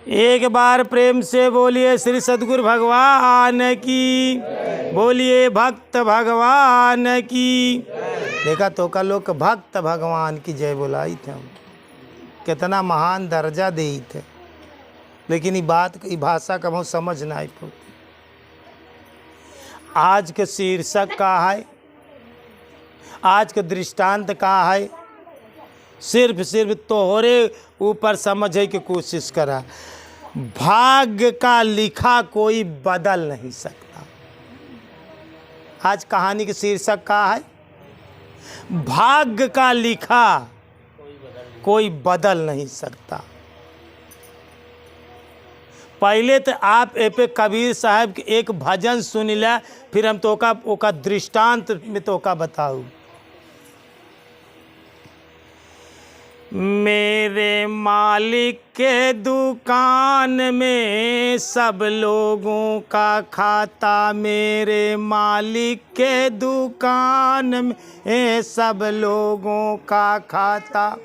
एक बार प्रेम से बोलिए श्री सद्गुरु भगवान की, बोलिए भक्त भगवान की। देखा तो का लोग भक्त भगवान की जय बोलाई थे, हम कितना महान दर्जा दे थे, लेकिन ये बात की भाषा का बहुत समझ ना आई। आज के शीर्षक का है, आज के दृष्टांत का है, सिर्फ तोहरे ऊपर समझे की कोशिश करा। भाग्य का लिखा कोई बदल नहीं सकता। आज कहानी के शीर्षक का है, भाग्य का लिखा कोई बदल नहीं सकता। पहले तो आप ए पे कबीर साहब के एक भजन सुन लिया, फिर हम तो का दृष्टांत में तो का बताऊँ। मेरे मालिक के दुकान में सब लोगों का खाता, मेरे मालिक के दुकान में सब लोगों का खाता।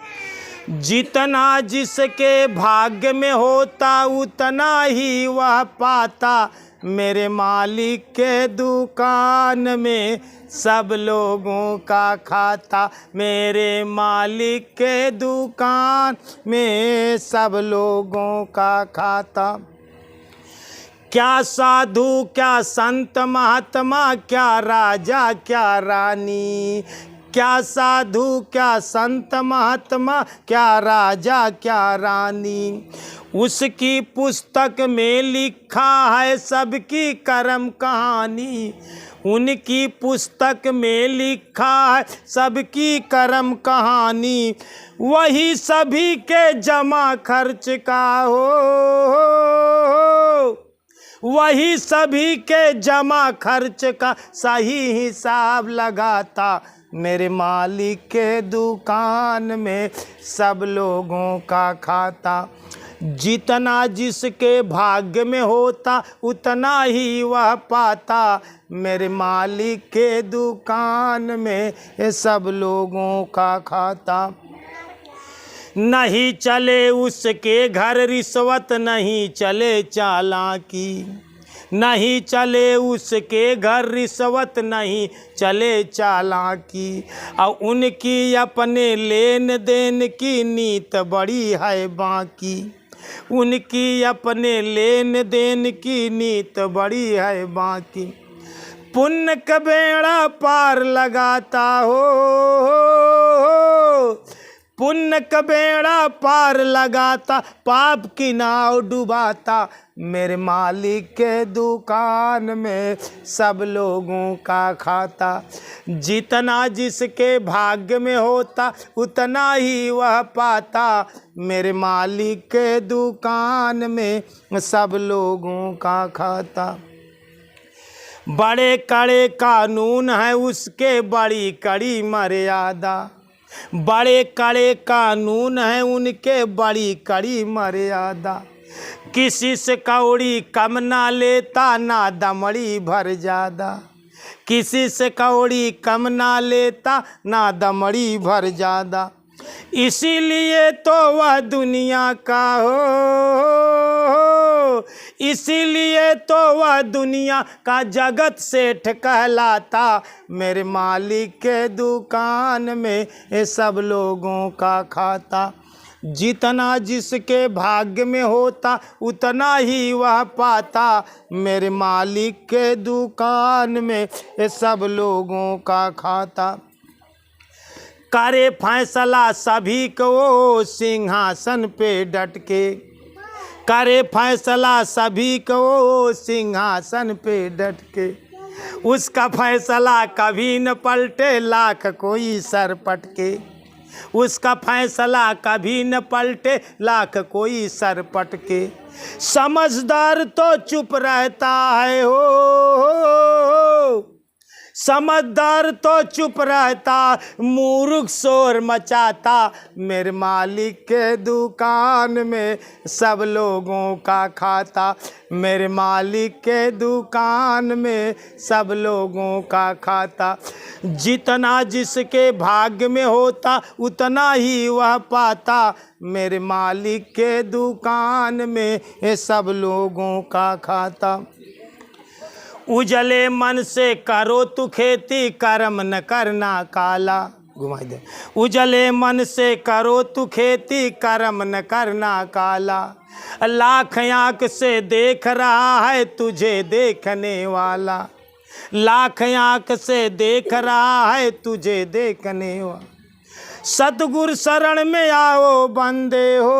जितना जिसके भाग्य में होता उतना ही वह पाता, मेरे मालिक के दुकान में सब लोगों का खाता, मेरे मालिक के दुकान में सब लोगों का खाता। क्या साधु क्या संत महात्मा, क्या राजा क्या रानी, क्या साधु क्या संत महात्मा, क्या राजा क्या रानी, उसकी पुस्तक में लिखा है सबकी कर्म कहानी, उनकी पुस्तक में लिखा है सबकी कर्म कहानी। वही सभी के जमा खर्च का हो, वही सभी के जमा खर्च का सही हिसाब लगाता, मेरे मालिक के दुकान में सब लोगों का खाता। जितना जिसके भाग्य में होता उतना ही वह पाता, मेरे मालिक के दुकान में सब लोगों का खाता। नहीं चले उसके घर रिश्वत, नहीं चले चालाकी, नहीं चले उसके घर रिश्वत, नहीं चले चालाकी। और उनकी अपने लेन देन की नीत बड़ी है बाकी, उनकी अपने लेन देन की नीत बड़ी है बाकी। पुण्य का बेड़ा पार लगाता हो, पुण्य का बेड़ा पार लगाता, पाप की नाव डुबाता, मेरे मालिक के दुकान में सब लोगों का खाता। जितना जिसके भाग्य में होता उतना ही वह पाता, मेरे मालिक के दुकान में सब लोगों का खाता। बड़े कड़े कानून है उसके, बड़ी कड़ी मर्यादा, बड़े कड़े कानून हैं उनके, बड़ी कड़ी मर्यादा। किसी से कौड़ी कम ना लेता, ना दमड़ी भर ज्यादा, किसी से कौड़ी कम ना लेता, ना दमड़ी भर ज्यादा। इसीलिए तो वह दुनिया का हो, इसीलिए तो वह दुनिया का जगत सेठ कहलाता, मेरे मालिक के दुकान में सब लोगों का खाता। जितना जिसके भाग्य में होता उतना ही वह पाता, मेरे मालिक के दुकान में सब लोगों का खाता। करे फैसला सभी को सिंहासन पे डट के, करे फैसला सभी को सिंहासन पे डट के। उसका फैसला कभी न पलटे, लाख कोई सर पटके, उसका फैसला कभी न पलटे, लाख कोई सर पटके। समझदार तो चुप रहता है हो, समझदार तो चुप रहता, मूर्ख शोर मचाता। मेरे मालिक के दुकान में सब लोगों का खाता, मेरे मालिक के दुकान में सब लोगों का खाता। जितना जिसके भाग्य में होता उतना ही वह पाता, मेरे मालिक के दुकान में सब लोगों का खाता। उजले मन से करो तू खेती, कर्म न करना काला। घुमाई दे। उजले मन से करो तू खेती, कर्म न करना काला। लाख आँख से देख रहा है तुझे देखने वाला, लाख आँख से देख रहा है तुझे देखने वाला। सतगुरु शरण में आओ बंदे हो,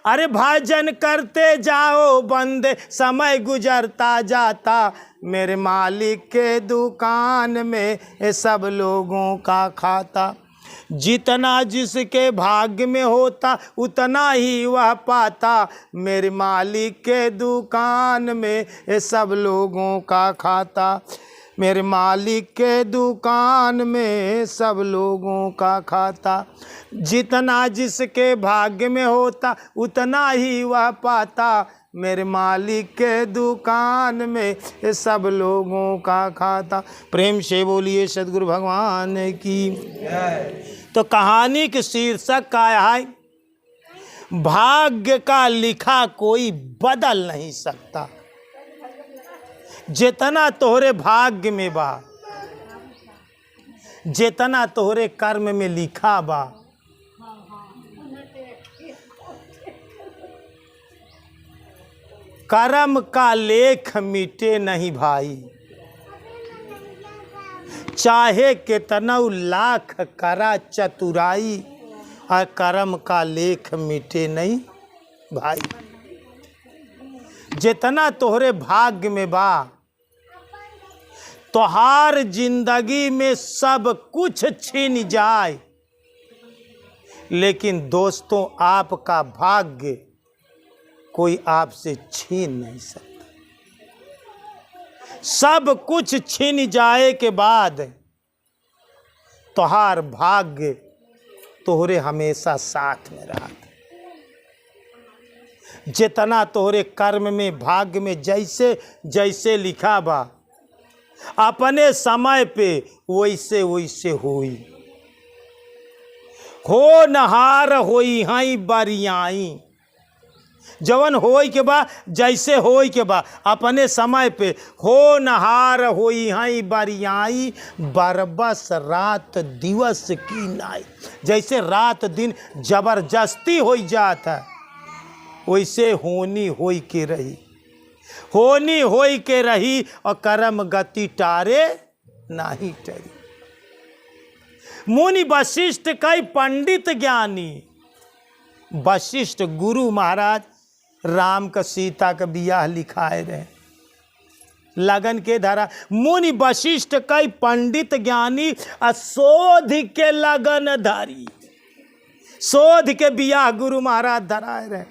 अरे भजन करते जाओ बंदे, समय गुजरता जाता। मेरे मालिक के दुकान में सब लोगों का खाता। जितना जिसके भाग्य में होता उतना ही वह पाता, मेरे मालिक के दुकान में सब लोगों का खाता। मेरे मालिक के दुकान में सब लोगों का खाता। जितना जिसके भाग्य में होता उतना ही वह पाता, मेरे मालिक के दुकान में सब लोगों का खाता। प्रेम से बोलिए सद्गुरु भगवान की। तो कहानी के शीर्षक का है, भाग्य का लिखा कोई बदल नहीं सकता। जितना तोहरे भाग्य में बा, जितना तोहरे कर्म में लिखा बा, कर्म का लेख मिटे नहीं भाई। चाहे कितना लाख करा चतुराई, और कर्म का लेख मिटे नहीं भाई। जितना तोहरे भाग्य में बा, तोहार जिंदगी में सब कुछ छीन जाए, लेकिन दोस्तों आपका भाग्य कोई आपसे छीन नहीं सकता। सब कुछ छीन जाए के बाद तोहार भाग्य तोहरे हमेशा साथ में रहा। जितना तोहरे कर्म में भाग्य में जैसे जैसे लिखा बा, अपने समय पे वैसे वैसे होई। हो नहार होई हाई बरियाई, जवन होई के बा जैसे होई के बा अपने समय पे। हो नहार होई हाई बरियाई, बरबस रात दिवस की नाई। जैसे रात दिन जबरदस्ती हो जाता है, वैसे होनी होई के रही, होनी होई के रही। और कर्म गति टारे नहीं टरी। मुनि वशिष्ठ कई पंडित ज्ञानी। वशिष्ठ गुरु महाराज राम का सीता का बियाह लिखाए रहे, लगन के धारा। मुनि वशिष्ठ कई पंडित ज्ञानी, शोध के लगन धारी। शोध के बियाह गुरु महाराज धराए रहे,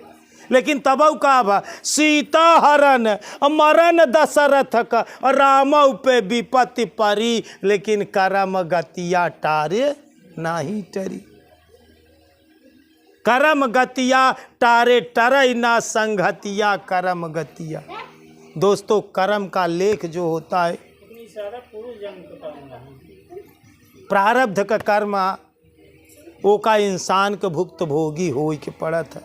लेकिन तबऊ का बा सीता हरण मरण दशरथ का, राम पे विपत्ति परी, लेकिन कर्म गतिया टारे नहीं टरी। कर्म गतिया टारे टरई ना संगतिया कर्म गतिया। दोस्तों कर्म का लेख जो होता है, प्रारब्ध का कर्म वो का इंसान के भुक्त भोगी हो के पड़त है।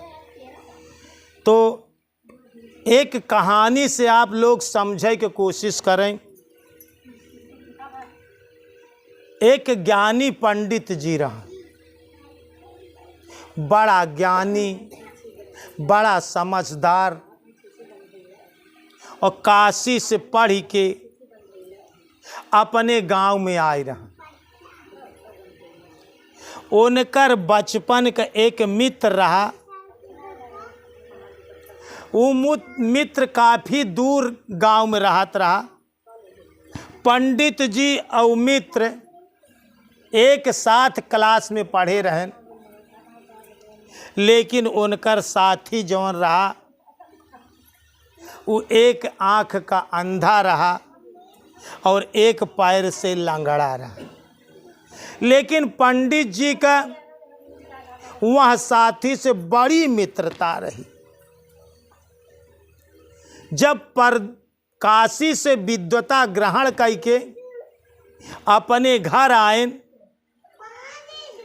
तो एक कहानी से आप लोग समझे की कोशिश करें। एक ज्ञानी पंडित जी रहा, बड़ा ज्ञानी, बड़ा समझदार, और काशी से पढ़ के अपने गांव में आए रहा। उनकर बचपन का एक मित्र रहा। वो मित्र काफ़ी दूर गांव में रहत रहा। पंडित जी और मित्र एक साथ क्लास में पढ़े रहें, लेकिन उनकर साथी जौन रहा वो एक आँख का अंधा रहा, और एक पैर से लंगड़ा रहा। लेकिन पंडित जी का वह साथी से बड़ी मित्रता रही। जब पर काशी से विद्वता ग्रहण करके अपने घर आए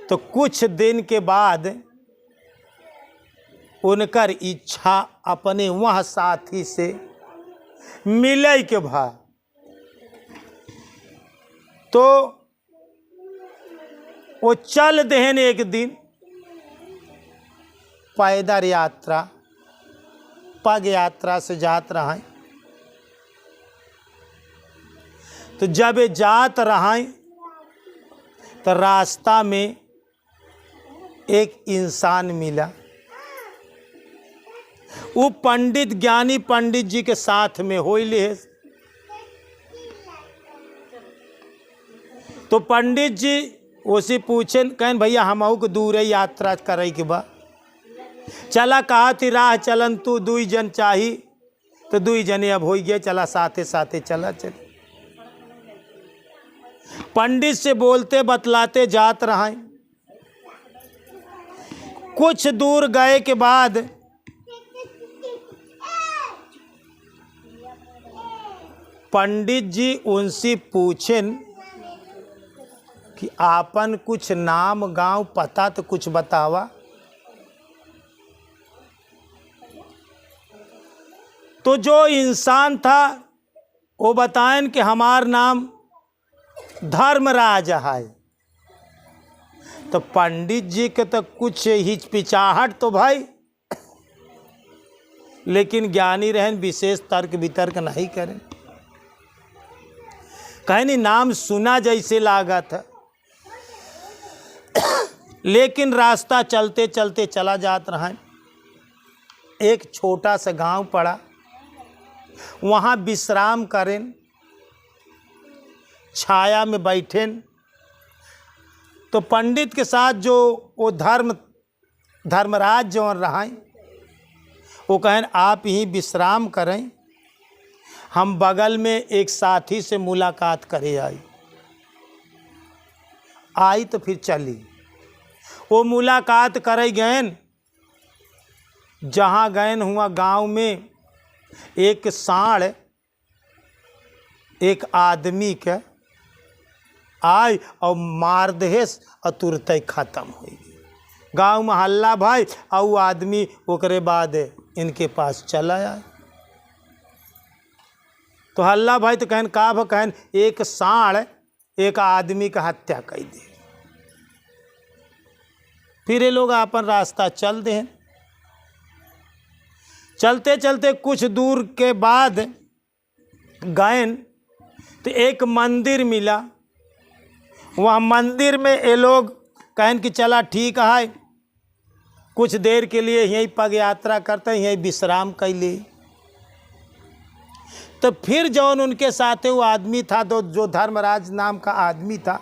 तो कुछ दिन के बाद उनकर इच्छा अपने वह साथी से मिले के भा, तो वो चल देहन एक दिन पैदल यात्रा, पग यात्रा से जात रहा। तो जब ये जात रहा तो रास्ता में एक इंसान मिला। वो पंडित, ज्ञानी पंडित जी के साथ में होइले। तो पंडित जी उसे पूछे, कहन भैया हमहू को दूर यात्रा करे के बा, चला कहा थी राह चलन तू दुई जन चाही, तो दुई जने अब हो गए, चला साथे साथे चला चले। पंडित से बोलते बतलाते जात रहा। कुछ दूर गए के बाद पंडित जी उनसे पूछें कि आपन कुछ नाम गांव पता तो कुछ बतावा। तो जो इंसान था वो बताएं कि हमार नाम धर्मराज है। तो पंडित जी के तो कुछ हिचपिचाहट तो भाई, लेकिन ज्ञानी रहन विशेष तर्क वितर्क नहीं करें। कहीं नहीं, नाम सुना जैसे लागा था, लेकिन रास्ता चलते चलते चला जात रहा। एक छोटा सा गांव पड़ा, वहाँ विश्राम करें, छाया में बैठें। तो पंडित के साथ जो वो धर्मराज जो रहा, वो कहें आप ही विश्राम करें, हम बगल में एक साथी से मुलाकात करे आई तो फिर चली। वो मुलाकात करे गए। जहाँ गए हुआ गांव में एक सांड एक आदमी के आय और मार दहेस और तुरंत खत्म हो गई। गांव में हल्ला भाई, और वो आदमी ओकरे बाद इनके पास चला आए। तो हल्ला भाई तो कहन का भा, कहन एक सांड एक आदमी का हत्या कर दे। फिर ये लोग अपन रास्ता चल दे। चलते चलते कुछ दूर के बाद गए तो एक मंदिर मिला। वहाँ मंदिर में ये लोग कहन कि चला ठीक है, कुछ देर के लिए यहीं पग यात्रा करते, यहीं विश्राम कर ली। तो फिर जौन उनके साथ वो आदमी था, जो धर्मराज नाम का आदमी था,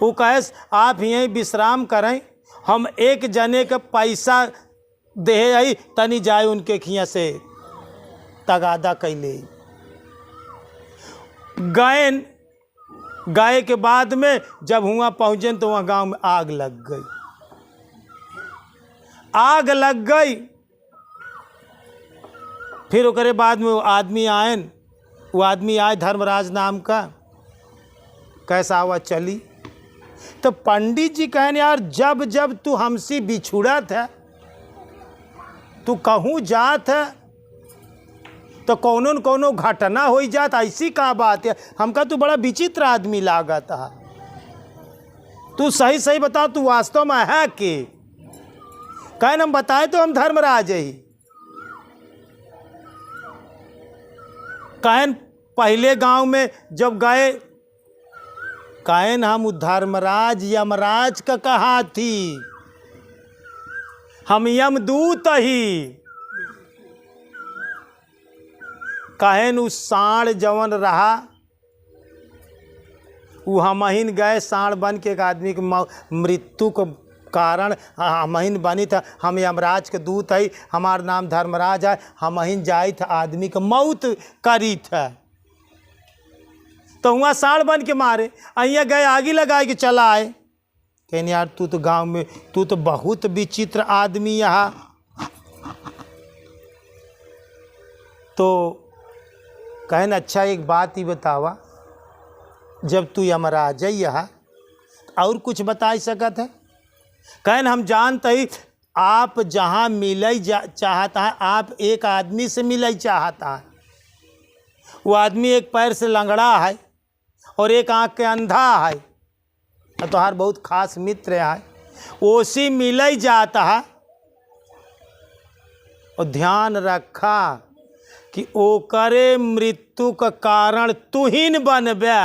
वो कहे आप यहीं विश्राम करें, हम एक जने का पैसा दे आई, तनी जाए उनके खिया से तगादा कैले। गए के बाद में जब हुआ पहुँचे तो वहाँ गांव में आग लग गई। आग लग गई। फिर उसके बाद में वो आदमी आए धर्मराज नाम का, कैसा हुआ चली। तो पंडित जी कहने यार जब जब तू हमसे बिछुड़ा था, तू कहूँ जात है तो कौनो न कौनो घटना हो जात, ऐसी का बात है। हमका तू बड़ा विचित्र आदमी लागत है, तू सही सही बता, तू वास्तव में है कि? कहन हम बताए तो हम धर्मराज ही। कहन पहले गांव में जब गए, कहन हम धर्मराज यमराज का कहा थी, हम यमदूत ही। कहन उस सांड जवन रहा वो हमहिन गए, सांड बन के एक आदमी के मृत्यु के कारण हमहिन बनी था। हम यमराज के दूत है, हमार नाम धर्मराज है, हमहिन जाए था आदमी के मौत करी था। तो वहाँ साड़ बन के मारे, अहिया गए आगे लगाए कि चला आए। कहने यार तू तो गांव में, तू तो बहुत विचित्र आदमी यहाँ। तो कहन अच्छा एक बात ही बतावा, जब तू यमराज यहाँ और कुछ बता सकत है? कहन हम जानते ही आप जहाँ मिलई चाहता है, आप एक आदमी से मिलई चाहता है। वो आदमी एक पैर से लंगड़ा है और एक आँख के अंधा है, तो हर बहुत खास मित्र है, ओसी मिलई जाता है। और ध्यान रखा कि ओकरे मृत्यु का कारण तुहिन बनबे,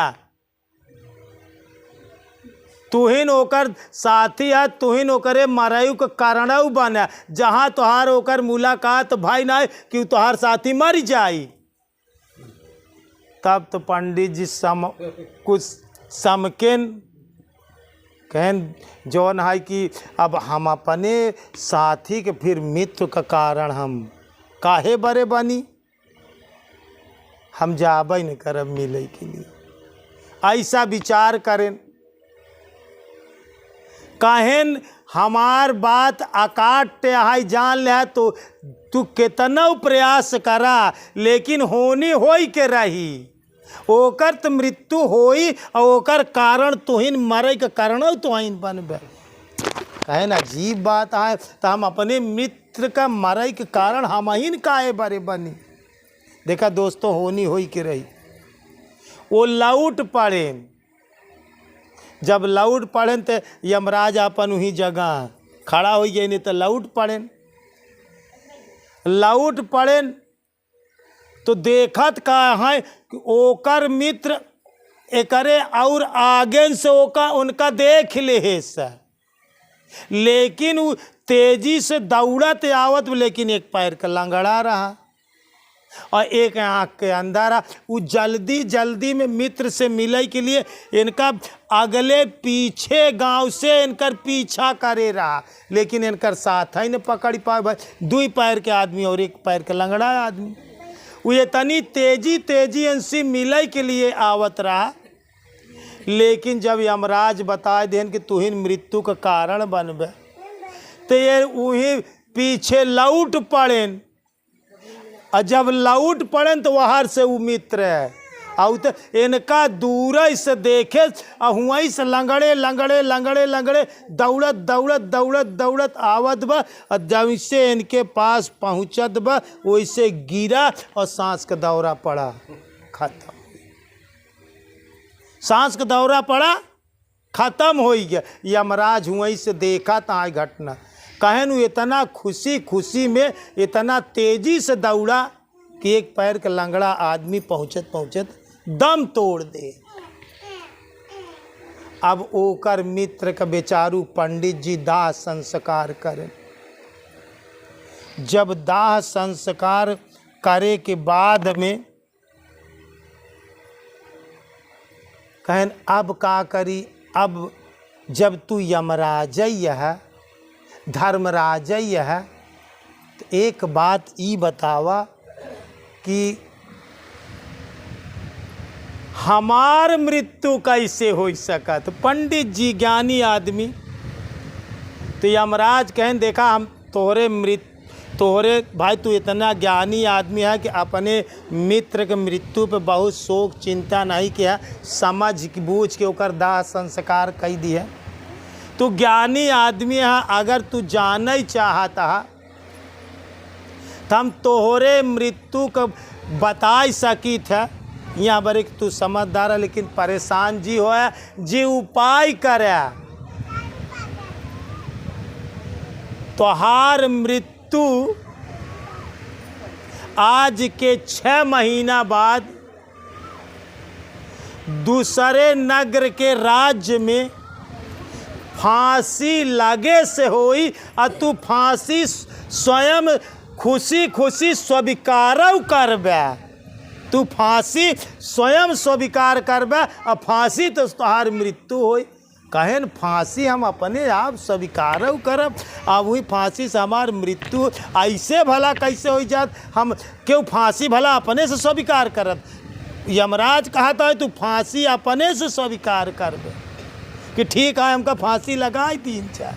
तुहिन ओकर साथी है, तुहिन ओकरे मरयु का कारणऊ बने। जहाँ तोहार ओकर मुलाकात भाई ना कि तोहार साथी मर जाई, तब तो पंडित जी कुछ समकेन कहन जौन है कि अब हम अपने साथी के फिर मित्र का कारण हम काहे बरे बनी, हम जाबे न करब मिले के लिए। ऐसा विचार करें। कहन हमार बात अकाट्य है, जान ले तो तू कितना प्रयास करा, लेकिन होनी होई के रही। ओकर तो मृत्यु होई और ओकर कारण तुहिन मरे के कारण तुहिन बनबे। कहे ना अजीब बात है, तो हम अपने मित्र का मरे के कारण हम ही काहे बरे बनी। देखा दोस्तों, होनी होई के रही। वो लौट पड़े, जब लौट पड़े तो यमराज अपन वही जगह खड़ा हो गए, नहीं तो लौट पड़े। लौट पड़े तो देखत का है कि ओकर मित्र एकरे और आगे से उनका देख ले है सर, लेकिन वो तेजी से दौड़त आवत, लेकिन एक पैर का लंगड़ा रहा और एक आँख के अंधा। वो जल्दी जल्दी में मित्र से मिले के लिए इनका अगले पीछे गांव से इनकर पीछा करे रहा, लेकिन इनकर साथ ही न पकड़ पाए भाई। 2 पैर के आदमी और 1 पैर के लंगड़ा आदमी, वो इतनी तेजी इनसे मिले के लिए आवत रहा। लेकिन जब यमराज बताए देन कि तुहिन मृत्यु का कारण बनबे, तो ये वही पीछे लौट पड़े। और जब लौट पड़े तो वहाँ से वो मित्र है, और तो इनका दूर से देखे और वहीं से लंगड़े लंगड़े लंगड़े लंगड़े दौड़त दौड़त दौड़त दौड़त आवत बा। और जब से इनके पास पहुँचत बा, वैसे गिरा और सांस का दौरा पड़ा, खत्म। सांस का दौरा पड़ा, खत्म हो गया। यमराज वहीं से देखा था घटना। कहन इतना खुशी में इतना तेजी से दौड़ा कि एक पैर का लंगड़ा आदमी पहुँचत पहुँचत दम तोड़ दे। अब ओकर मित्र का बेचारू पंडित जी दाह संस्कार करें। जब दाह संस्कार करे के बाद में कहन अब का करी। अब जब तू यमराज है, धर्मराज है, तो एक बात ई बतावा कि हमार मृत्यु कैसे हो सकत। पंडित जी ज्ञानी आदमी, तो यमराज कहन देखा हम तोहरे भाई तू इतना ज्ञानी आदमी है कि अपने मित्र के मृत्यु पे बहुत शोक चिंता नहीं किया, समझ बूझ के ओकर दाह संस्कार कई दिया। तू ज्ञानी आदमी है, अगर तू जाने चाहता है तो हम तोहरे मृत्यु को बता सकी थे। यहाँ बड़े तू समझदार है, लेकिन परेशान जी हो जी उपाय करे। तोहार मृत्यु आज के 6 महीना बाद दूसरे नगर के राज्य में फांसी लगे से होई, और तू फांसी स्वयं खुशी स्वीकार करबे। तू फांसी स्वयं स्वीकार करबे और फांसी तो तोहार मृत्यु होई। कहन फांसी हम अपने आप स्वीकार करब, अब वही फांसी से हमार मृत्यु ऐसे भला कैसे हो जात। हम क्यों फांसी भला अपने से स्वीकार करत। यमराज कहा था तू फांसी अपने से स्वीकार कर दे कि ठीक है हमका फांसी लगाई 3-4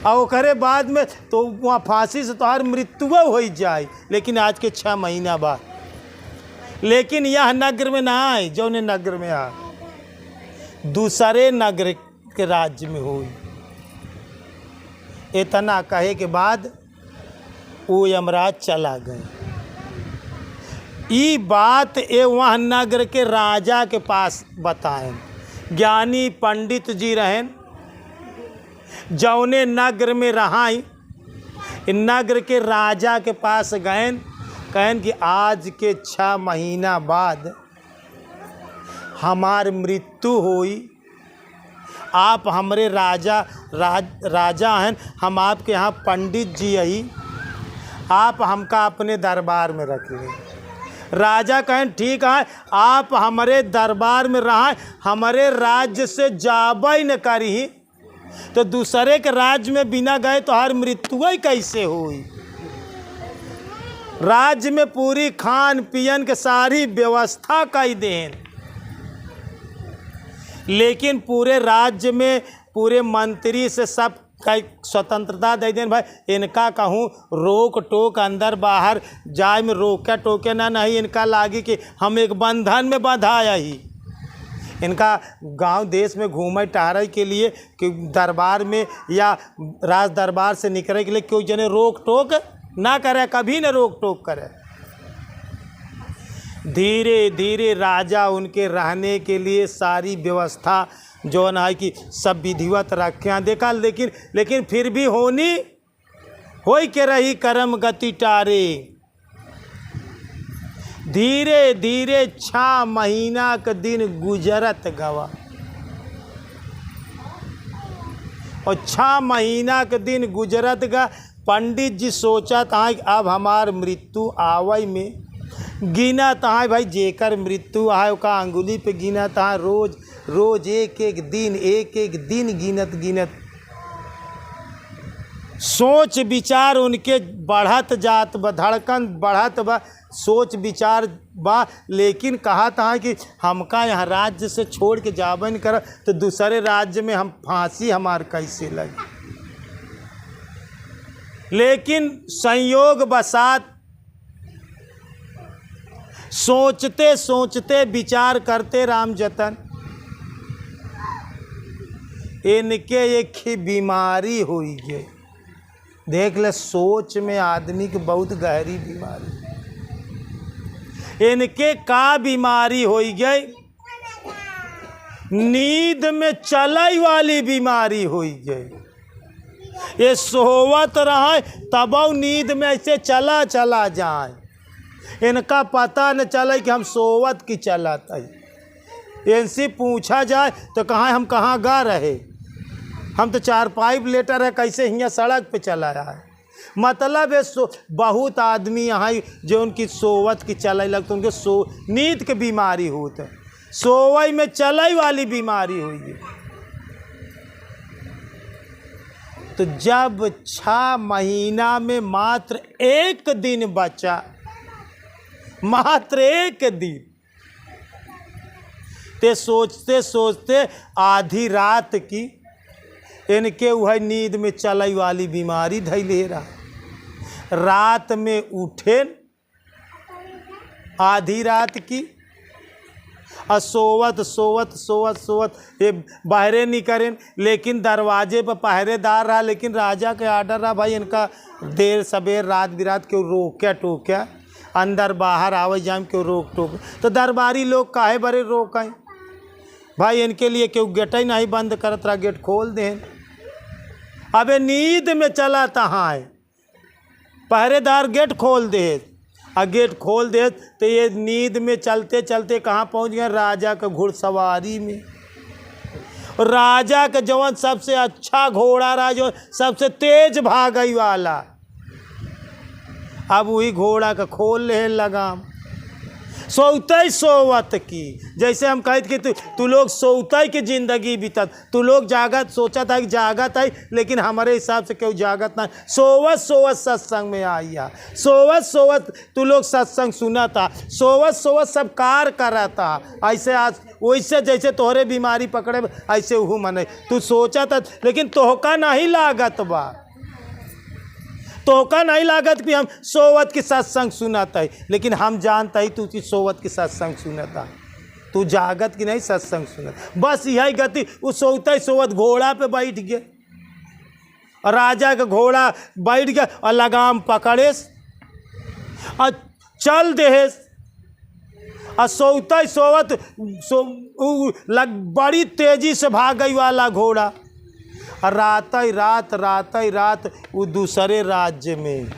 और करे बाद में तो वहाँ फांसी से तोहार मृत्यु हो जाए, लेकिन आज के 6 महीना बाद। लेकिन यह नगर में ना आए, जो ने नगर में आ दूसरे नगर के राज्य में हुई। इतना कहे के बाद वो यमराज चला गए। ये बात ये वहाँ नगर के राजा के पास बताएं। ज्ञानी पंडित जी रहें जौने नगर में रहाई, नगर के राजा के पास गए, कहन कि आज के 6 महीना बाद हमार मृत्यु हुई। आप हमारे राजा हैं, हम आपके यहाँ पंडित जी आई, आप हमका अपने दरबार में रखिए। राजा कहें ठीक है, आप हमारे दरबार में रहा, हमारे राज्य से जाबई न करी तो दूसरे के राज्य में बिना गए तो हर मृत्यु ही कैसे हुई। राज्य में पूरी खान पियन के सारी व्यवस्था कई दें, लेकिन पूरे राज्य में पूरे मंत्री से सब स्वतंत्रता दे दें। भाई इनका कहूँ रोक टोक अंदर बाहर जाए में रोके टोके ना नहीं, इनका लागी कि हम एक बंधन में बंधाया ही। इनका गांव देश में घूमे टहरे के लिए कि दरबार में या राज दरबार से निकले के लिए कोई जने रोक टोक ना करे, कभी न रोक टोक करे। धीरे धीरे राजा उनके रहने के लिए सारी व्यवस्था जो है कि सब विधिवत रखे देखा, लेकिन फिर भी होनी होई के रही कर्म गति टारे। धीरे धीरे 6 महीना का दिन गुजरत गवा और 6 महीना का दिन गुजरत गा। पंडित जी सोचा था अब हमार मृत्यु आवई में गिना था भाई, जेकर मृत्यु आए का अंगुली पे गिना था, रोज रोज एक एक दिन गिनत सोच विचार उनके बढ़त जात बा, धड़कन बढ़त बा, सोच विचार बा। लेकिन कहा था कि हमका यहाँ राज्य से छोड़ के जाबन कर तो दूसरे राज्य में हम फांसी हमार कैसे लगे। लेकिन संयोग बसात सोचते सोचते विचार करते राम जतन इनके एक ही बीमारी हुई गई। देख ले सोच में आदमी की बहुत गहरी बीमारी। इनके का बीमारी हुई गई, नींद में चलाई वाली बीमारी हुई गई। ये सोवत रहा तब नींद में ऐसे चला जाए, इनका पता न चले कि हम सोवत की चलाता है। इनसे पूछा जाए तो कहाँ हम कहाँ गा रहे, हम तो 4 लेटर है कैसे यहाँ सड़क पे चला रहा है। मतलब है बहुत आदमी यहाँ जो उनकी सोवत की चलाई लगता उनके नींद की बीमारी होती है, सोवई में चलाई वाली बीमारी हुई है। तो जब 6 महीना में मात्र 1 दिन बचा, मात्र 1 दिन, ते सोचते सोचते आधी रात की इनके वह नींद में चलाई वाली बीमारी धैले रहा। रात में उठे आधी रात की और सोवत ये बाहरे नहीं करें, लेकिन दरवाजे पर पहरेदार रहा। लेकिन राजा के आर्डर रहा भाई इनका देर सवेर रात बिरात क्यों रोक्या टोक्या, अंदर बाहर आवे जाम क्यों रोक टोक। तो दरबारी लोग काहे बड़े रोकें भाई, इनके लिए क्यों गेट ही नहीं बंद करत रहा, गेट खोल दें। अबे नींद में चला तहाँ है, पहरेदार गेट खोल दे, और गेट खोल दे तो ये नींद में चलते चलते कहाँ पहुँच गए, राजा का घुड़सवारी में। राजा का जवान सबसे अच्छा घोड़ा रहा, जो सबसे तेज भागई वाला, अब वही घोड़ा का खोल ले लगाम। सोते सोवत की, जैसे हम कहते कि तू लोग सोते की ज़िंदगी बीतत, तू लोग जागत सोचत है कि जागत है, लेकिन हमारे हिसाब से क्यों जागत ना। सोवत सोवत सत्संग में आइया, सोवत सोवत तू लोग सत्संग सुना था, सोवत सोवत सब कार करा था। ऐसे आज वैसे जैसे तोहरे बीमारी पकड़े ऐसे वह मने तू सोचा था, लेकिन तोहका नहीं लागत बा, तोहका नहीं लागत कि हम सोवत की सत्संग सुनाता है, लेकिन हम जानता ही तू की सोवत की सत्संग सुनाता, तू जागत की नहीं सत्संग सुनता। बस यही गति, वो सोते सोवत घोड़ा पे बैठ गए, राजा का घोड़ा बैठ गया और लगाम पकड़े और चल देहेस। और सोते सोवत बड़ी तेजी से भाग गई वाला घोड़ा, और रात वो दूसरे राज्य में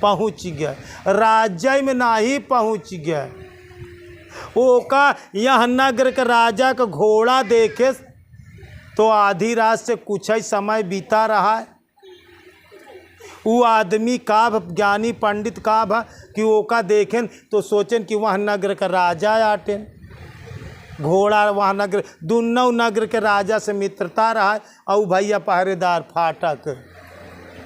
पहुंच गया, राज्य में नहीं पहुंच गया। वो का यह नगर के राजा का घोड़ा देखे तो आधी रात से कुछ ही समय बीता रहा है। वो आदमी का ज्ञानी पंडित का भा कि वो का देखें तो सोचें कि वह नगर का राजा आटेन, घोड़ा वहाँ नगर दोनों नगर के राजा से मित्रता रहा है। और भैया पहरेदार फाटक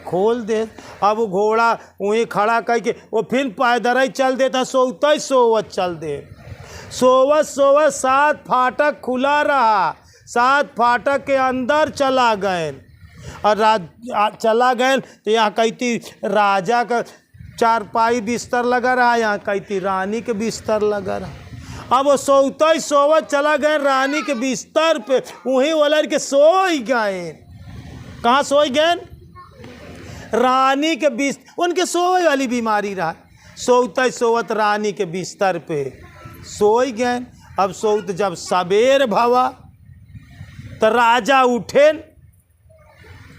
खोल दे, अब वो घोड़ा वहीं खड़ा करके वो फिर पैदल ही चल देता, सोते सोवत चल दे। सोवत सोवत 7 फाटक खुला रहा, 7 फाटक के अंदर चला गए और चला गए तो यहाँ कहती राजा का चारपाई बिस्तर लगा रहा, यहाँ कहती रानी के बिस्तर लगा रहा। अब वो सोते सोवत चला गए रानी के बिस्तर पे, वहीं वलर के सोई गए। कहाँ सोई गए? रानी के बिस्तर, उनके सोए वाली बीमारी रहा, सोते सोवत रानी के बिस्तर पे सोई गए। अब सोत जब सवेर भवा तो राजा उठे,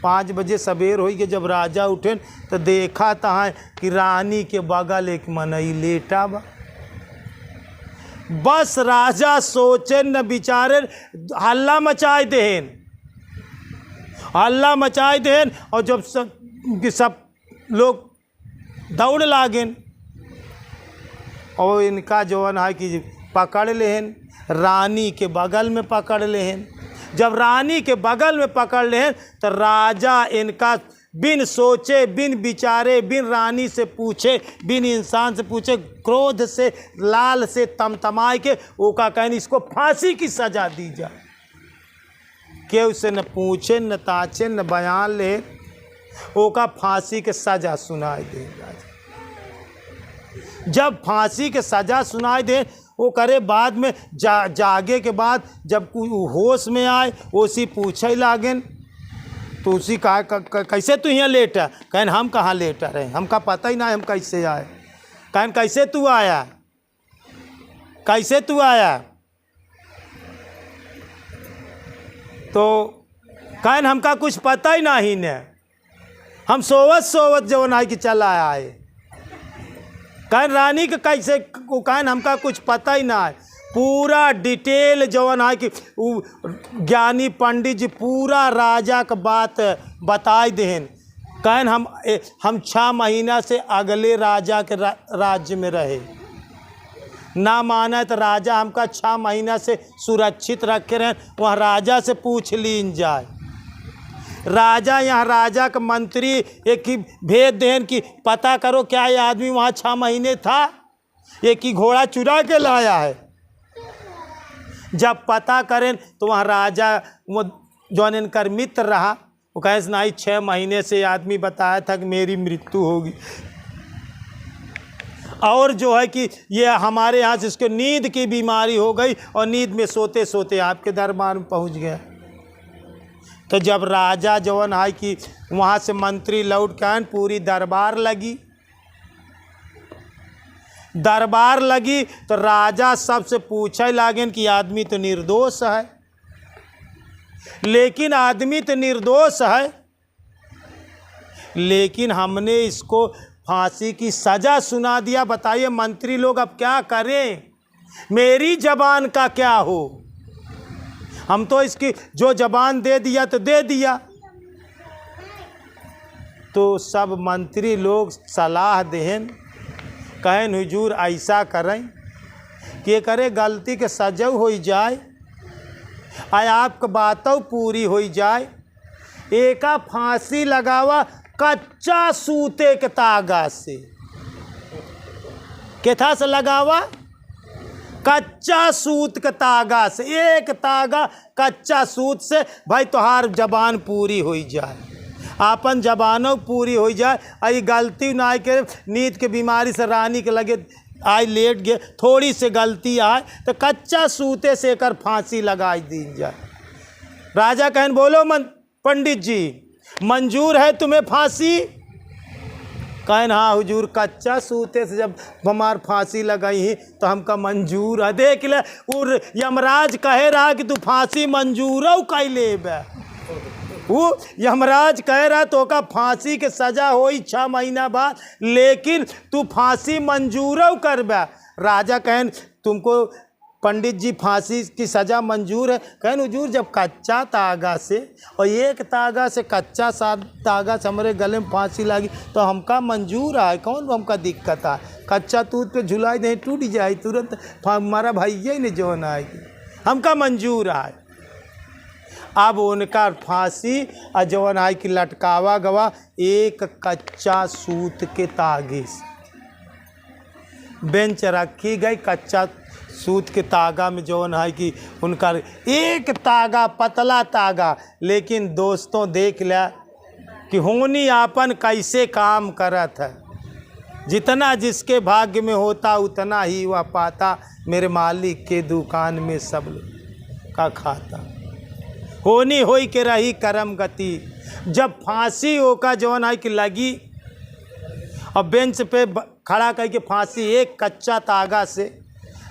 5 बजे सवेर हो गए। जब राजा उठे तो देखा तहाँ कि रानी के बगल एक मनई लेटा बा। बस राजा सोचे न बिचारे हल्ला मचाए देहन, हल्ला मचाए देहन, और जब सब लोग दौड़ लागेन और इनका जवन है कि पकड़ लेहन, रानी के बगल में पकड़ लेहन। जब रानी के बगल में पकड़ लेहन तो राजा इनका बिन सोचे बिन विचारे बिन रानी से पूछे बिन इंसान से पूछे क्रोध से लाल से तमतमाए के वो का कहनी इसको फांसी की सजा दी जाए। के उसे न पूछे न ताचे न बयान ले, वो का फांसी के सजा सुनाई दे। जब फांसी के सजा सुनाई दे वो करे बाद में जागे के बाद जब होश में आए उसी पूछे लागेन तो उसी कहा कैसे तू यहाँ लेटा? कहन हम कहाँ लेटा रहे, हमका पता ही ना हम कैसे आए। कहन कैसे तू आया, कैसे तू आया? तो कहन हमका कुछ पता ही नहीं ने, हम सोवत सोवत जवन है कि चला आए। कहन रानी के कैसे, कहन हमका कुछ पता ही ना है। पूरा डिटेल जवन है कि ज्ञानी पंडित जी पूरा राजा का बात बताई देहन। कहन हम 6 महीना से अगले राजा के राज्य में रहे, ना माना तो राजा हमका 6 महीना से सुरक्षित रखे रहे, वह राजा से पूछ लीन जाए। राजा यहाँ राजा का मंत्री एक ही भेज देन कि पता करो क्या ये आदमी वहाँ 6 महीने था, एक ही घोड़ा चुरा के लाया है। जब पता करें तो वहाँ राजा वो जौन इनकर मित्र रहा वो कहे नहीं 6 महीने से आदमी बताया था कि मेरी मृत्यु होगी, और जो है कि ये हमारे यहाँ से इसको नींद की बीमारी हो गई और नींद में सोते सोते आपके दरबार में पहुँच गया। तो जब राजा जवन है कि वहाँ से मंत्री लौट के आए, पूरी दरबार लगी, दरबार लगी तो राजा सबसे पूछे लागेन कि आदमी तो निर्दोष है, लेकिन आदमी तो निर्दोष है, लेकिन हमने इसको फांसी की सजा सुना दिया। बताइए मंत्री लोग अब क्या करें, मेरी जबान का क्या हो? हम तो इसकी जो जबान दे दिया तो दे दिया। तो सब मंत्री लोग सलाह देहन, कहें हुजूर ऐसा करें कि करे गलती के सजव हो जाए, आय आपके बातों पूरी हो जाए। एका फांसी लगावा कच्चा सूते के तागा से, केथा से लगावा? कच्चा सूत के तागा से। एक तागा कच्चा सूत से भाई तोहार जबान पूरी हो जाए, आपन जबानों पूरी हो जाए। आई गलती ना के नींद के बीमारी से रानी के लगे आई लेट गए, थोड़ी सी गलती आए तो कच्चा सूते से कर फांसी लगाई दी जाए। राजा कहन बोलो पंडित जी मंजूर है तुम्हें फांसी? कहन हाँ हुजूर, कच्चा सूते से जब हमार फांसी लगाई ही तो हमका मंजूर है। देख ले और यमराज कहे रहा कि तू फांसी मंजूर हो कह ले बे। वो यमराज कह रहा तो का फांसी के सजा होई 6 महीना बाद, लेकिन तू फांसी मंजूर कर बे। राजा कहन तुमको पंडित जी फांसी की सज़ा मंजूर है? कहन हुजूर जब कच्चा तागा से और एक तागा से कच्चा तागा से हमारे गले में फांसी लगी तो हमका मंजूर है, कौन हमका दिक्कत है? कच्चा तूत पे झुलाई नहीं टूट जाए तुरंत, हमारा भैया ही नहीं जोन आएगी, हमका मंजूर है। अब उनका फांसी और जवन आई कि लटकावा गवा एक कच्चा सूत के तागे से। बेंच रखी गई कच्चा सूत के तागा में जौन है कि उनका एक तागा पतला तागा, लेकिन दोस्तों देख लिया कि होनी आपन कैसे काम करत है। जितना जिसके भाग्य में होता उतना ही वह पाता, मेरे मालिक के दुकान में सब का खाता। होनी होई के रही करम गति। जब फांसी होका जौन है कि लगी और बेंच पे खड़ा करके फांसी एक कच्चा तागा से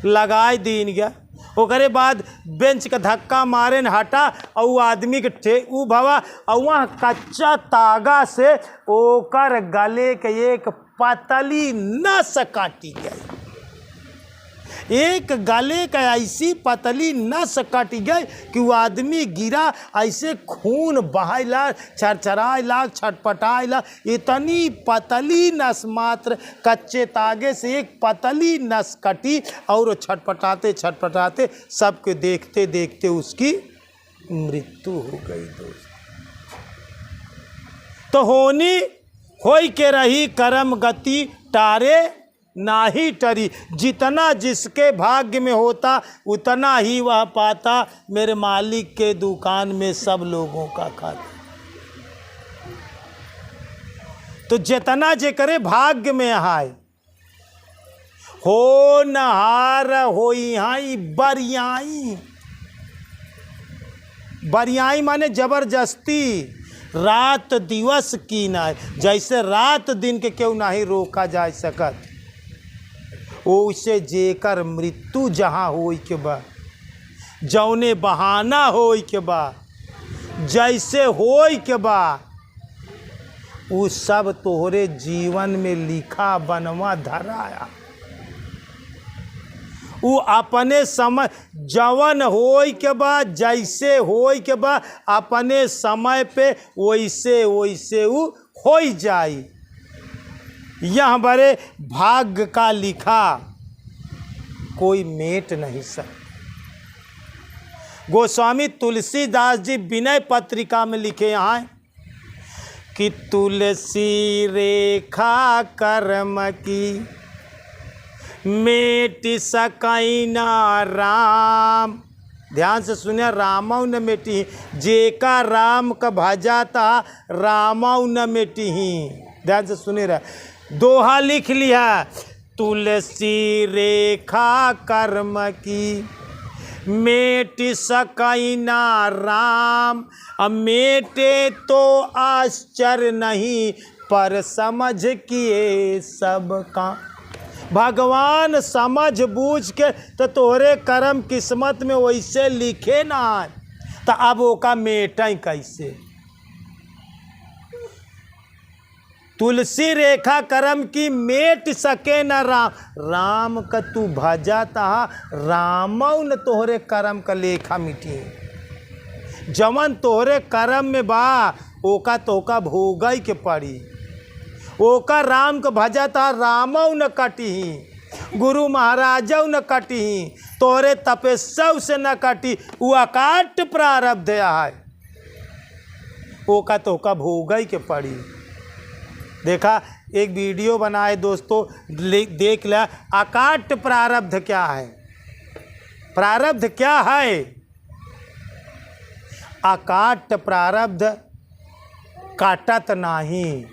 लगाए दीन गया। ओकरे बाद बेंच का धक्का मारे न हटा और वो आदमी के ऊ भवा और वहाँ कच्चा तागा से ओकर गले के एक पतली नस काटी गई। एक गले का ऐसी पतली नस कट गई कि वो आदमी गिरा, ऐसे खून बहाय ला, छरछराए ला, छटपटाए ला। इतनी पतली नस मात्र कच्चे तागे से एक पतली नस कटी और छटपटाते छटपटाते सबके देखते देखते उसकी मृत्यु हो गई। दोस्त तो होनी होई के रही करम गति, टारे नाही टरी। जितना जिसके भाग्य में होता उतना ही वह पाता, मेरे मालिक के दुकान में सब लोगों का खाता। तो जितना जे करे भाग्य में हाय हो नहार हो हाई बरियाई। बरियाई माने जबरदस्ती, रात दिवस की ना, जैसे रात दिन के क्यों नहीं रोका जा सकत, ओसे जेकर मृत्यु जहाँ होई के बा, जौने बहाना होई के बा, जैसे होई के बा, वो सब तोहरे जीवन में लिखा बनवा धराया। वो अपने समय जवन होई के बा, जैसे होई के बा, अपने समय पे वैसे वैसे वो होई जाई। यह बड़े भाग्य का लिखा कोई मेट नहीं सकता। गोस्वामी तुलसीदास जी विनय पत्रिका में लिखे यहाँ कि तुलसी रेखा कर्म की मेट सकई ना राम। ध्यान से सुनिए, रामौ न मेटी, जेका राम का भजाता रामौ न मेटी। ध्यान से सुने रहा, दोहा लिख लिया, तुलसी रेखा कर्म की मेट सकई ना राम। अब मेटे तो आश्चर्य नहीं, पर समझ किए सब का। भगवान समझ बूझ के तो तोहरे कर्म किस्मत में वैसे लिखे ना, तो अब ओका मेटें कैसे। तुलसी रेखा कर्म की मेट सके न राम। राम का तू भजा तहा रामौ न तोहरे कर्म का लेखा मिटी। जवन तोहरे कर्म में बा ओका तोका भोगई के पड़ी। ओका राम का भजा तहा रामौ न कटी। गुरु महाराजौ न कटी, तोरे तपस्या से न कटी, वो अकाट प्रारब्ध है, वो का तो का भोग ही के पड़ी। देखा, एक वीडियो बनाए दोस्तों, देख लिया अकाट प्रारब्ध क्या है। प्रारब्ध क्या है? अकाट प्रारब्ध काटत नहीं।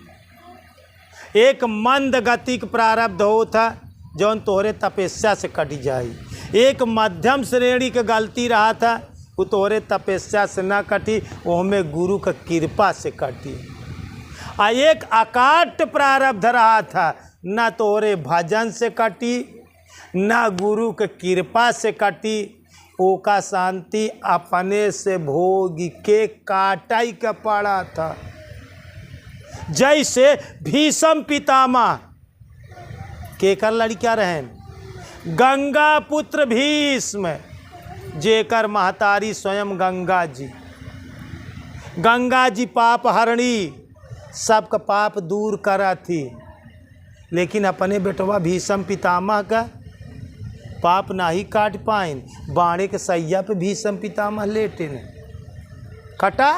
एक मंद गतिक प्रारब्ध होता जौन तोहरे तपस्या से कट जाई। एक मध्यम श्रेणी के गलती रहा था, वो तोहरे तपस्या से ना कटी, वो हमें गुरु का कृपा से कटी। आ एक अकाट प्रारब्ध रहा था, ना तोहरे भजन से कटी, ना गुरु के कृपा से कटी, ओका शांति अपने से भोग के काटाई का पड़ा था। जैसे भीष्म पितामह केकर लड़का रहन, गंगा पुत्र भीष्म, जेकर महतारी स्वयं गंगा जी। गंगा जी पाप हरणी, सबका पाप दूर करा थी, लेकिन अपने बेटवा भीष्म पितामह का पाप नहीं काट पाइन। बाणे के सैया पे भीष्म पितामह लेटे ने, कटा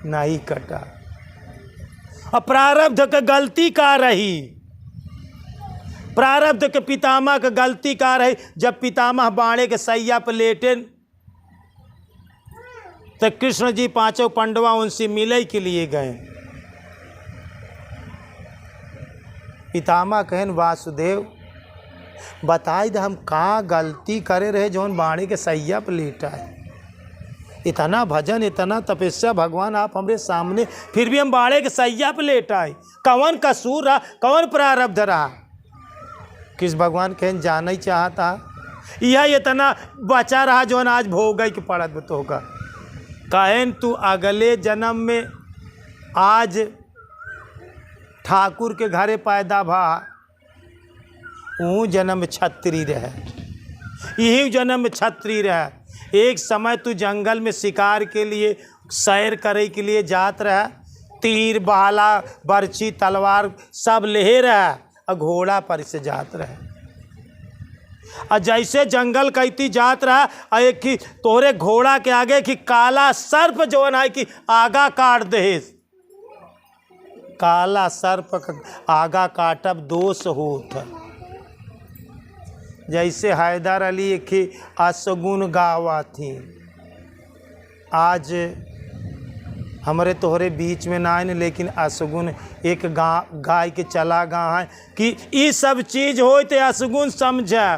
नहीं कटा। प्रारब्ध का गलती का रही, प्रारब्ध के पितामह का गलती का रही। जब पितामह बाणे के सैया पर लेटे तो कृष्ण जी पांचों पांडवा उनसे मिले के लिए गए। पितामह कहन वासुदेव बताई दे हम का गलती करे रहे जौन बाणे के सैया पर लेटा है। इतना भजन इतना तपस्या भगवान आप हमरे सामने, फिर भी हम बाणे के सैया पर लेटा है। कौन कसूर रहा, कौन प्रारब्ध रहा? किस भगवान कहन जाना ही चाहता, यह इतना बचा रहा जौन आज भोग के पड़त तो होगा। कहन तू अगले जन्म में आज ठाकुर के घरे पैदा भा, ऊ जन्म में छत्री रहे, यही जन्म में छत्री रहे। एक समय तू जंगल में शिकार के लिए सैर करे के लिए जात रहा, तीर भाला बर्छी तलवार सब ले रहा, और घोड़ा पर से जात रहे। और जैसे जंगल कहती जात रहा, और एक कि तोरे घोड़ा के आगे कि काला सर्प जौन है कि आगा काट दे, काला सर्प आगा काटब दोष होता। जैसे हैदर अली एक अशगुन गावा थी, आज हमारे तोहरे बीच में ना है, लेकिन अशगुन एक गाय के चला गा है कि ये सब चीज़ हो तो अशगुन समझा।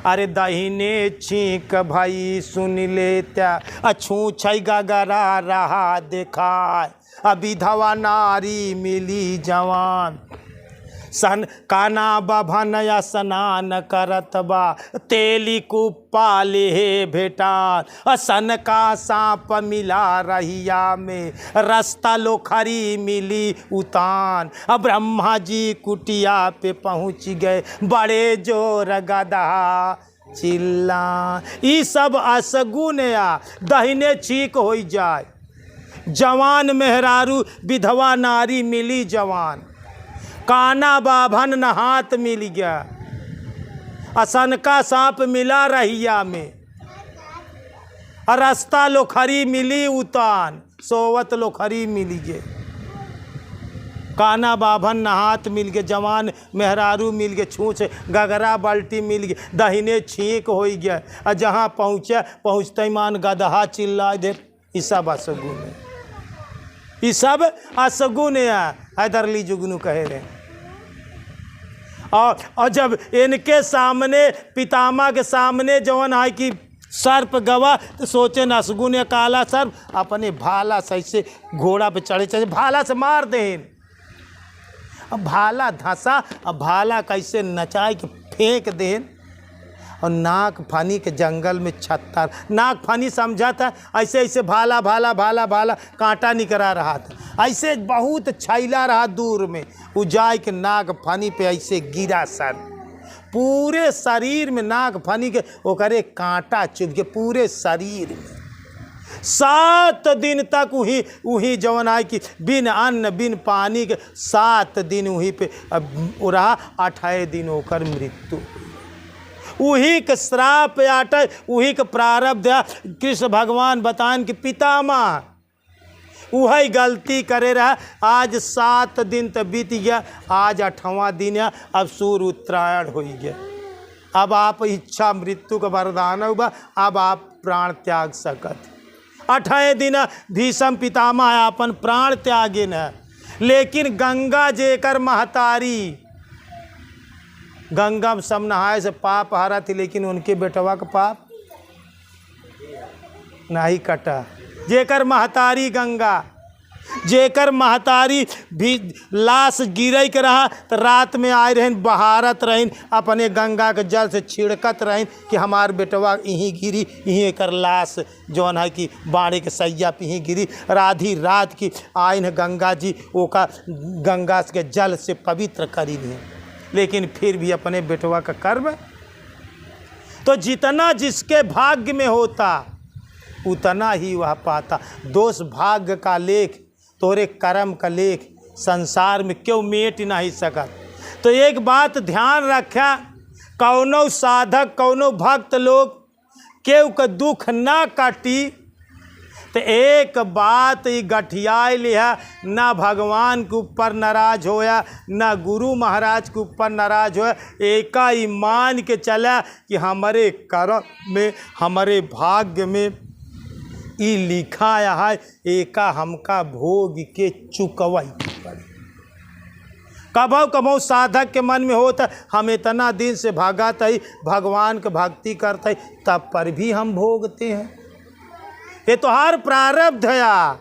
अरे दहीने छींक भाई सुन लेत्या, अछू छै गगरा रहा देखा, विधवा नारी मिली जवान, सन काना बभनया स्नान करत बा, तेली कुप्पा ले भेटान, सन का सांप मिला रहिया में, रास्ता लोखरी मिली उतान। ब्रह्मा जी कुटिया पे पहुँच गए, बड़े जोर गदा चिल्ला। ई सब अशगुन या दहिने छीक हो जाए, जवान मेहरारू विधवा नारी मिली जवान, काना बाभन न हाथ मिल गया, असन का सांप मिला रहिया में, रास्ता लोखरी मिली उतान, सोवत लोखरी मिली गे। काना बाभन न हाथ मिल गए, जवान मेहरारू मिल गए, छूछ गगरा बाल्टी मिल गए, दहिने छींक हो गया। और जहाँ पहुँचते मान गदहा चिल्ला दे। ई सब अशगुन है, ये सब अशगुन है, हैदरली जुगनू कहे रहे। और जब इनके सामने पितामह के सामने जवन है कि सर्प गवा, तो सोचे न अशगुन या काला सर्प, अपने भाला सही से घोड़ा पे चढ़े चढ़े भाला से मार दें। अब भाला धंसा, अब भाला कैसे नचाए कि फेंक दें, और नाक फनी के जंगल में छत्तर, नाक फनी समझा था ऐसे ऐसे भाला भाला भाला भाला कांटा निकरा रहा था, ऐसे बहुत छैला रहा दूर में, उजाय के नाक फनी पे ऐसे गिरा सर, पूरे शरीर में नाक फनी के ओकरे कांटा चुभ के पूरे शरीर में। 7 दिन तक वही जवन है कि बिन अन्न बिन पानी के 7 दिन वहीं पे रहा। 8 दिन होकर मृत्यु, वही के श्राप आटे, वही के प्रारब्ध। कृष्ण भगवान बतान कि पितामह वही गलती करे रहा। आज 7 दिन तो बीत गया, आज 8वां दिन है। अब सूर्य उत्तरायण हो गया। अब आप इच्छा मृत्यु का वरदान हुआ, अब आप प्राण त्याग सकत। 8 दिन भीष्म पितामह अपन प्राण त्यागे न। लेकिन गंगा जेकर महतारी, गंगा में सब नहाए से पाप हारा थी, लेकिन उनके बेटवा का पाप नहीं कटा। जेकर महतारी गंगा, जेकर महतारी भी लाश गिरई के रहा तो रात में आए रहन, बहारत रहन, अपने गंगा के जल से छिड़कत रहन कि हमार बेटवा यहीं गिरी, यहीं एकर लाश जौन है कि बाड़े के सैया पे यहीं गिरी। राधी रात की आइन गंगा जी ओका गंगा के जल से पवित्र करी है। लेकिन फिर भी अपने बेटवा का कर्म, तो जितना जिसके भाग्य में होता उतना ही वह पाता। दोष भाग्य का लेख, तोरे कर्म का लेख संसार में क्यों मेट नहीं सकत। तो एक बात ध्यान रखा, कौनो साधक कौनो भक्त लोग केव का दुख ना काटी तो एक बात ही गठियाई लिया, ना भगवान के ऊपर नाराज होया, ना गुरु महाराज के ऊपर नाराज होया। एक ही मान के चला कि हमारे कर्म में, हमारे भाग्य में ई लिखा है, एका हमका भोग के चुकवाई पड़ी। कभौ कभौ साधक के मन में होता हम इतना दिन से भागत है, भगवान के भक्ति करते है, तब पर भी हम भोगते हैं। ये तोहार प्रारब्ध है,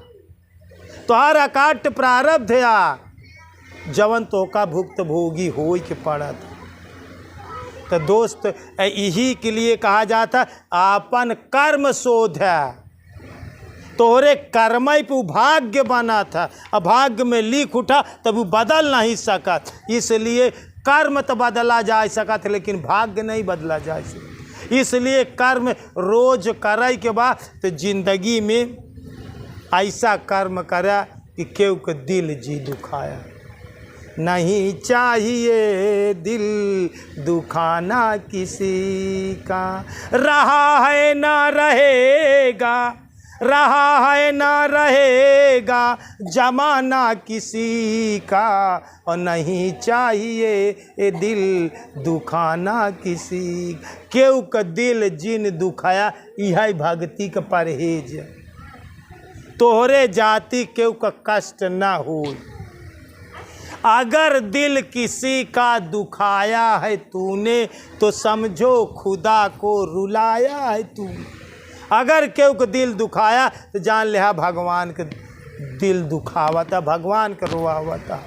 तोहार अकाट प्रारब्ध है, जवन तो का भुक्त भोगी हो के पड़त। तो दोस्त यही के लिए कहा जाता आपन कर्म शोध है। तोहरे कर्म पे भाग्य बना था, अभाग्य में लिख उठा तब वो बदल नहीं सकत। इसलिए कर्म तो बदला जा सकत, लेकिन भाग्य नहीं बदला जा सकता। इसलिए कर्म रोज करे के बाद तो जिंदगी में ऐसा कर्म करा कि केव के दिल जी दुखाया। नहीं चाहिए दिल दुखाना किसी का, रहा है ना रहेगा, रहा है ना रहेगा जमाना किसी का, और नहीं चाहिए ये दिल दुखाना किसी। केव का दिल जिन दुखाया, यह भक्ति का परहेज। तोहरे जाति केव का कष्ट ना हो। अगर दिल किसी का दुखाया है तूने, तो समझो खुदा को रुलाया है तूने। अगर केव को दिल दुखाया तो जान लिया भगवान के दिल दुखावता, भगवान के रोआवता।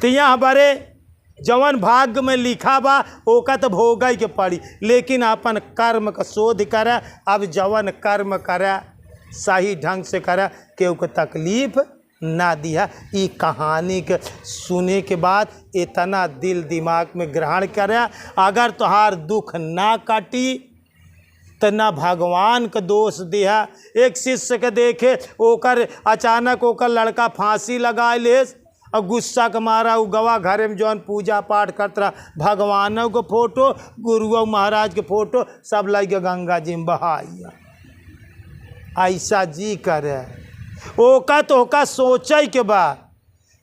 तो यहाँ बड़े जवन भाग्य में लिखा बा ओका तो भोग के पड़ी, लेकिन अपन कर्म का शोध करा। अब जवन कर्म करा सही ढंग से करा, केव को तकलीफ ना दिया। ये कहानी के सुने के बाद इतना दिल दिमाग में ग्रहण करा। अगर तुहार दुख ना काटी तो ना भगवान का दोष दिया। एक शिष्य के देखे ओकर अचानक ओकर लड़का फांसी लगा ले और गुस्सा के मारा उ गवा घरे में जौन पूजा पाठ करता रहा, भगवानों को फोटो, गुरुओं महाराज के फोटो सब लगे गंगा जी में बहाइया। ऐसा जी करे ओका तो ओका सोचे के बा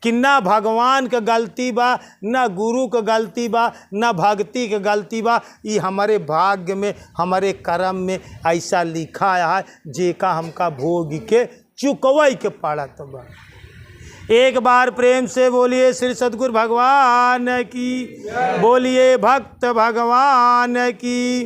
कि ना भगवान के गलती बा, ना गुरु के गलती बा, ना भक्ति के गलती बा। ये हमारे भाग्य में, हमारे कर्म में ऐसा लिखा है, जेका हमका भोग के चुकवई के पड़त बा। एक बार प्रेम से बोलिए श्री सद्गुरु भगवान की, बोलिए भक्त भगवान की।